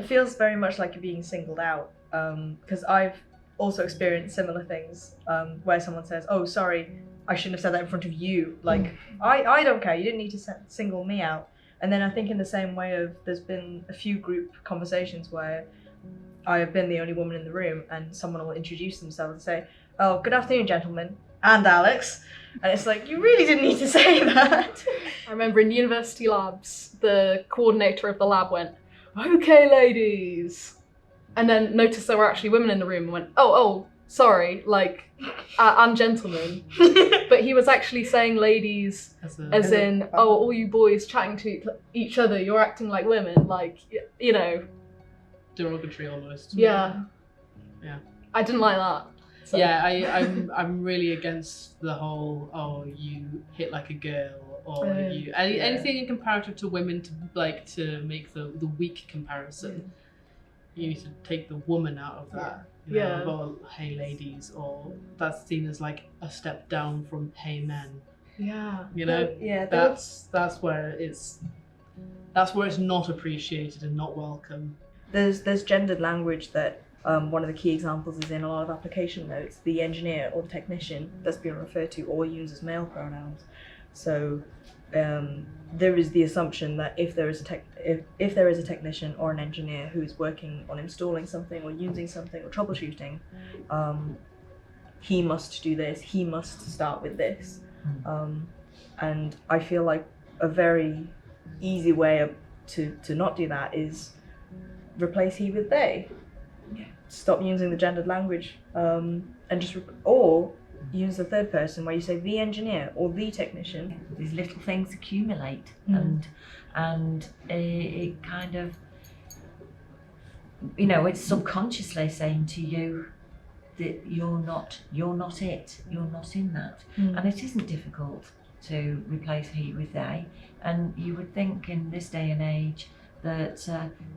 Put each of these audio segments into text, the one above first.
It feels very much like you're being singled out, because I've also experienced similar things, where someone says, "Oh, sorry, I shouldn't have said that in front of you." Like, I don't care. You didn't need to single me out. And then I think in the same way there's been a few group conversations where I have been the only woman in the room, and someone will introduce themselves and say, "Oh, good afternoon, gentlemen, and Alex." And it's like, you really didn't need to say that. I remember in university labs, the coordinator of the lab went, "Okay, ladies," and then noticed there were actually women in the room and went, "Oh, sorry, like, and gentlemen." But he was actually saying ladies as in, "Oh, all you boys chatting to each other, you're acting like women," like, you know. Derogatory almost. Yeah. I didn't like that. So. Yeah, I'm really against the whole, "Oh, you hit like a girl," or anything in comparative to women, to make the weak comparison. You need to take the woman out of that. You know, or "Hey ladies," or that's seen as like a step down from "Hey men." Yeah. You know? That's where it's not appreciated and not welcome. There's gendered language that one of the key examples is in a lot of application notes. The engineer or the technician that's being referred to all uses male pronouns. So there is the assumption that if there is a technician or an engineer who's working on installing something or using something or troubleshooting, he must do this, he must start with this. And I feel like a very easy way to not do that is replace he with they. Stop using the gendered language, and just or use the third person where you say the engineer or the technician. These little things accumulate, and it kind of, you know, it's subconsciously saying to you that you're not it, you're not in that. And it isn't difficult to replace he with they, and you would think in this day and age that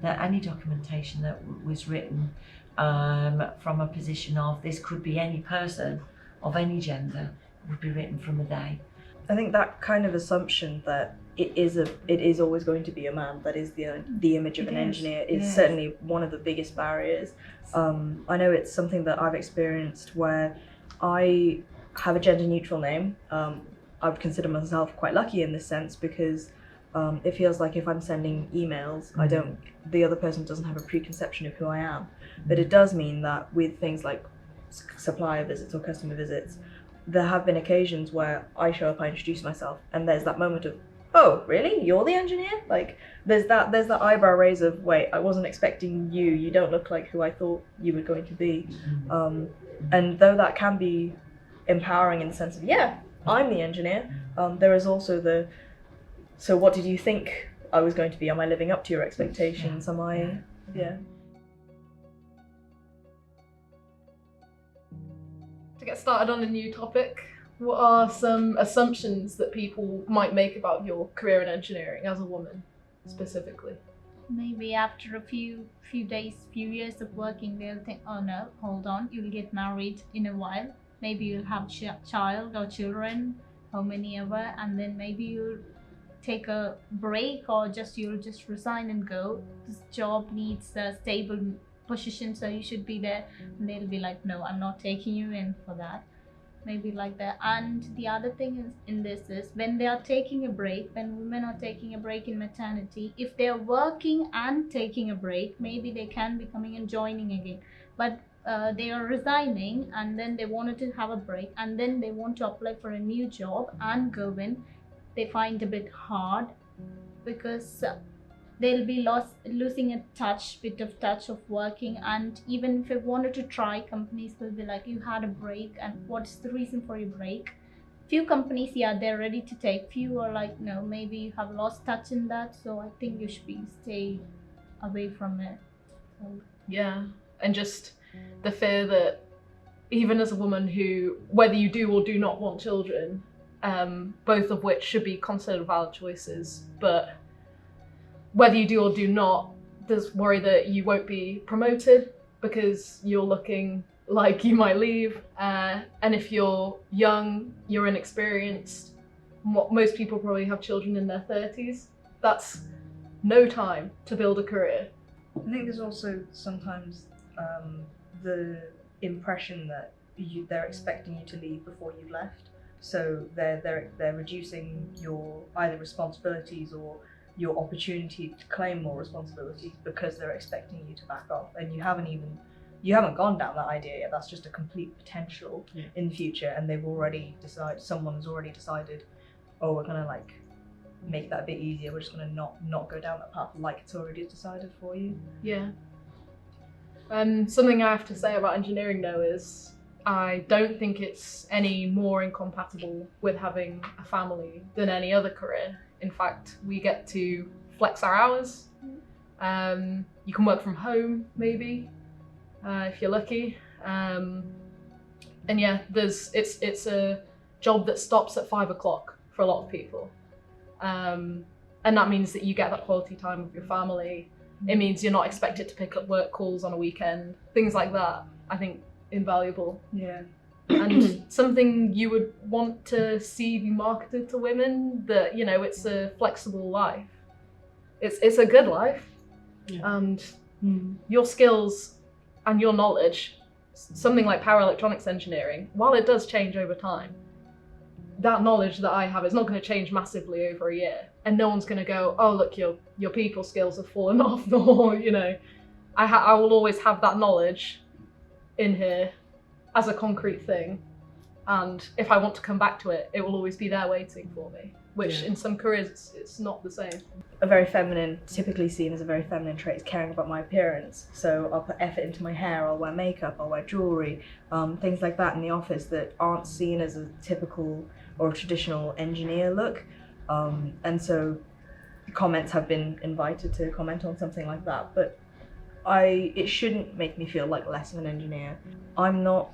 any documentation that was written from a position of this could be any person of any gender would be written from a they. I think that kind of assumption that it is always going to be a man that is the image of an engineer is certainly one of the biggest barriers. I know it's something that I've experienced where I have a gender neutral name. I would consider myself quite lucky in this sense because it feels like if I'm sending emails, the other person doesn't have a preconception of who I am. But it does mean that with things like supplier visits or customer visits, there have been occasions where I show up, I introduce myself, and there's that moment of, "Oh, really? You're the engineer?" Like there's that eyebrow raise of, "Wait, I wasn't expecting you. You don't look like who I thought you were going to be." And though that can be empowering in the sense of, "Yeah, I'm the engineer," there is also so what did you think I was going to be? Am I living up to your expectations? Am I, To get started on a new topic, what are some assumptions that people might make about your career in engineering as a woman, specifically? Maybe after a few days, few years of working, they'll think, "Oh no, hold on, you'll get married in a while. Maybe you'll have child or children, how many ever, and then maybe you'll take a break or you'll just resign and go. This job needs a stable position, so you should be there." And they'll be like, "No, I'm not taking you in for that." Maybe like that. And the other thing is when they are taking a break, when women are taking a break in maternity, if they're working and taking a break, maybe they can be coming and joining again. But they are resigning and then they wanted to have a break and then they want to apply for a new job and go in. They find a bit hard because they'll be losing a bit of touch of working, and even if they wanted to try, companies will be like, "You had a break, and what's the reason for your break?" Few companies, they're ready to take. Few are like, "No, maybe you have lost touch in that, so I think you should stay away from it." So. Yeah, and just the fear that even as a woman who, whether you do or do not want children, both of which should be considered valid choices, but whether you do or do not, there's worry that you won't be promoted because you're looking like you might leave, and if you're young, you're inexperienced. Most people probably have children in their 30s. That's no time to build a career. I think there's also sometimes the impression that they're expecting you to leave before you've left. So they're reducing your either responsibilities or your opportunity to claim more responsibilities because they're expecting you to back off, and you haven't gone down that idea yet. That's just a complete potential in the future, and someone's already decided, oh, we're gonna like make that a bit easier. We're just gonna not go down that path like it's already decided for you. Yeah. Something I have to say about engineering though is I don't think it's any more incompatible with having a family than any other career. In fact, we get to flex our hours. You can work from home maybe, if you're lucky. And yeah, it's a job that stops at 5 o'clock for a lot of people. And that means that you get that quality time with your family. It means you're not expected to pick up work calls on a weekend, things like that. I think invaluable. Yeah. And something you would want to see be marketed to women, that, you know, it's a flexible life. It's a good life. Yeah. And your skills and your knowledge, something like power electronics engineering, while it does change over time, that knowledge that I have is not going to change massively over a year. And no one's going to go, oh, look, your people skills have fallen off, or, you know, I will always have that knowledge in here as a concrete thing, and if I want to come back to it, it will always be there waiting for me, which in some careers it's not the same. Typically seen as a very feminine trait is caring about my appearance. So I'll put effort into my hair, I'll wear makeup, I'll wear jewellery, things like that in the office that aren't seen as a typical or traditional engineer look. And so comments have been invited to comment on something like that, but it shouldn't make me feel like less of an engineer. I'm not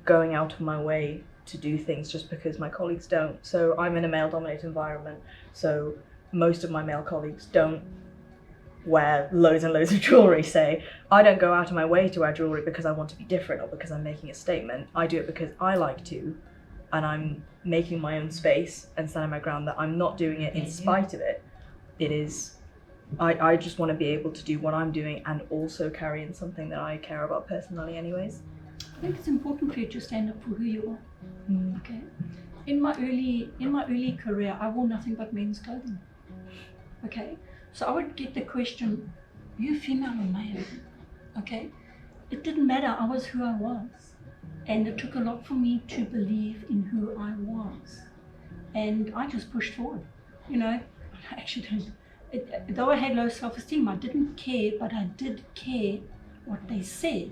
going out of my way to do things just because my colleagues don't. So I'm in a male-dominated environment, so most of my male colleagues don't wear loads and loads of jewellery, say. I don't go out of my way to wear jewellery because I want to be different or because I'm making a statement. I do it because I like to, and I'm making my own space and standing my ground, that I'm not doing it in spite of it. It is, I just want to be able to do what I'm doing and also carry in something that I care about personally anyways. I think it's important for you to stand up for who you are. Okay. In my early career, I wore nothing but men's clothing. Okay. So I would get the question, are you female or male? Okay. It didn't matter. I was who I was, and it took a lot for me to believe in who I was, and I just pushed forward. You know, I actually didn't. Though I had low self-esteem, I didn't care, but I did care what they said.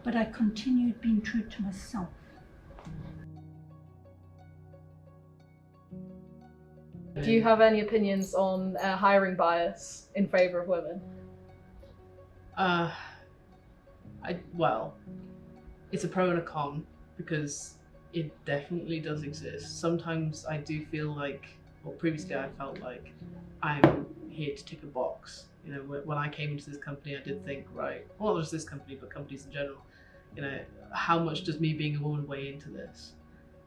But I continued being true to myself. Do you have any opinions on hiring bias in favour of women? Well, it's a pro and a con, because it definitely does exist. Sometimes I do feel like, or previously I felt like, I'm here to tick a box. You know, when I came into this company, I did think, right, well, not just this company, but companies in general, you know, how much does me being a woman weigh into this?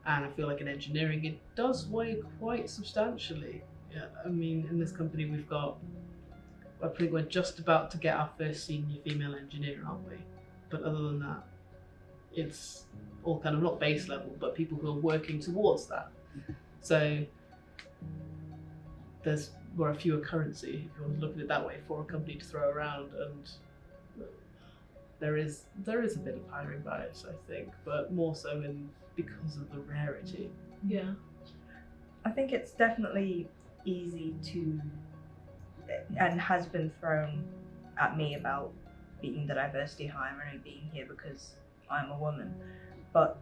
And I feel like in engineering, it does weigh quite substantially. Yeah, I mean, in this company, I think we're just about to get our first senior female engineer, aren't we? But other than that, it's all kind of not base level, but people who are working towards that. So we're a fewer currency, if you want to look at it that way, for a company to throw around, and there is a bit of hiring bias, I think, but more so because of the rarity. Yeah. I think it's definitely easy to, and has been thrown at me about being the diversity hire and being here because I'm a woman. But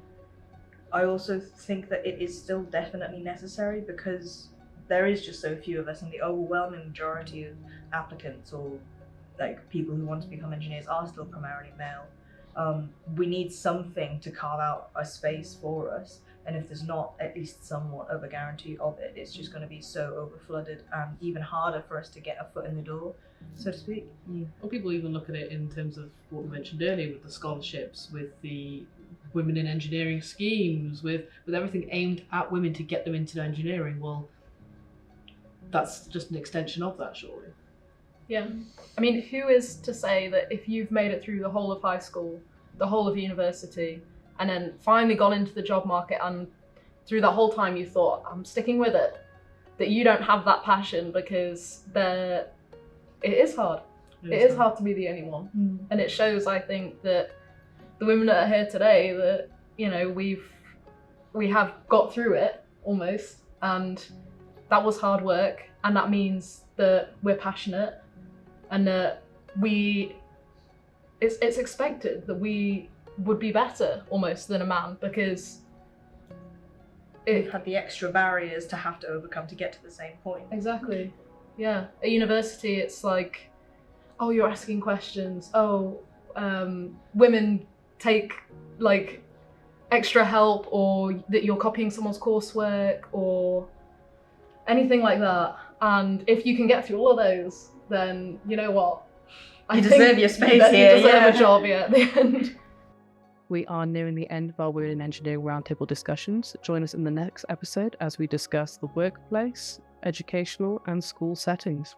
I also think that it is still definitely necessary, because there is just so few of us, and the overwhelming majority of applicants or like people who want to become engineers are still primarily male. We need something to carve out a space for us, and if there's not at least somewhat of a guarantee of it, it's just going to be so overflooded and even harder for us to get a foot in the door, so to speak. Or people even look at it in terms of what we mentioned earlier, with the scholarships, with the women in engineering schemes, with everything aimed at women to get them into engineering. Well, that's just an extension of that, surely. Yeah. I mean, who is to say that if you've made it through the whole of high school, the whole of university, and then finally gone into the job market, and through that whole time you thought, I'm sticking with it, that you don't have that passion, because it is hard. It is hard to be the only one. And it shows, I think, that the women that are here today, that, you know, we have got through it almost, and that was hard work, and that means that we're passionate, and that it's expected that we would be better almost than a man, because We've had the extra barriers to have to overcome to get to the same point. Exactly. Yeah. At university, it's like, oh, you're asking questions. Oh, women take like extra help, or that you're copying someone's coursework, or anything like that. And if you can get through all of those, then you know what? You deserve your space here. You deserve a job, at the end. We are nearing the end of our Women in Engineering Roundtable discussions. Join us in the next episode as we discuss the workplace, educational and school settings.